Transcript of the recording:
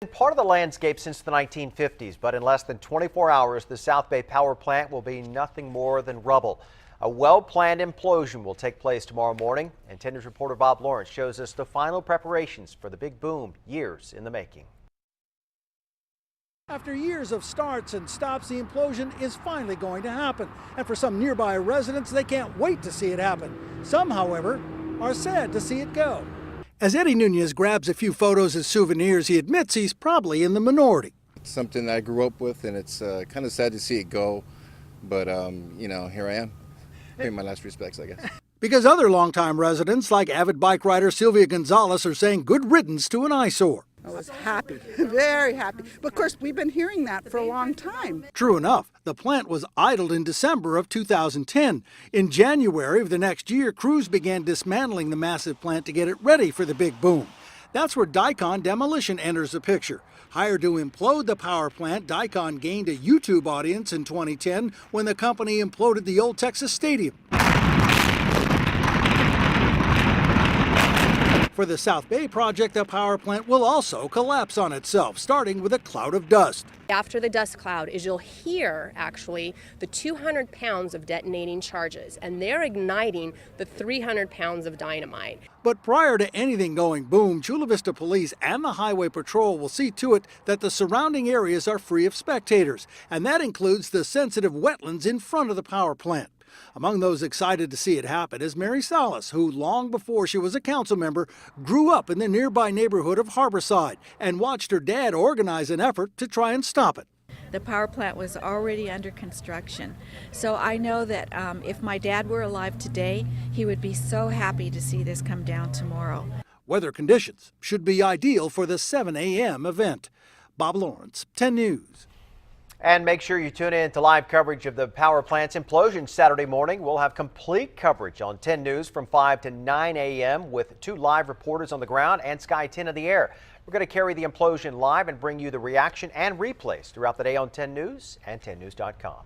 Been part of the landscape since the 1950s, but in less than 24 hours, the South Bay power plant will be nothing more than rubble. A well-planned implosion will take place tomorrow morning, and 10 News reporter Bob Lawrence shows us the final preparations for the big boom, years in the making. After years of starts and stops, the implosion is finally going to happen. And for some nearby residents, they can't wait to see it happen. Some, however, are sad to see it go. As Eddie Nunez grabs a few photos as souvenirs, he admits he's probably in the minority. It's something that I grew up with, and it's kind of sad to see it go. But, here I am. Paying my last respects, I guess. Because other longtime residents, like avid bike rider Sylvia Gonzalez, are saying good riddance to an eyesore. I was happy, very happy. But of course, we've been hearing that for a long time. True enough, the plant was idled in December of 2010. In January of the next year, crews began dismantling the massive plant to get it ready for the big boom. That's where Dicon Demolition enters the picture. Hired to implode the power plant, Dicon gained a YouTube audience in 2010 when the company imploded the old Texas Stadium. For the South Bay project, the power plant will also collapse on itself, starting with a cloud of dust. After the dust cloud is you'll hear, actually, the 200 pounds of detonating charges, and they're igniting the 300 pounds of dynamite. But prior to anything going boom, Chula Vista Police and the Highway Patrol will see to it that the surrounding areas are free of spectators, and that includes the sensitive wetlands in front of the power plant. Among those excited to see it happen is Mary Salas, who long before she was a council member grew up in the nearby neighborhood of Harborside and watched her dad organize an effort to try and stop it. The power plant was already under construction, so I know that if my dad were alive today, he would be so happy to see this come down tomorrow. Weather conditions should be ideal for the 7 a.m. event. Bob Lawrence, 10 News. And make sure you tune in to live coverage of the power plant's implosion Saturday morning. We'll have complete coverage on 10 News from 5 to 9 a.m. with 2 live reporters on the ground and Sky 10 in the air. We're going to carry the implosion live and bring you the reaction and replays throughout the day on 10 News and 10news.com.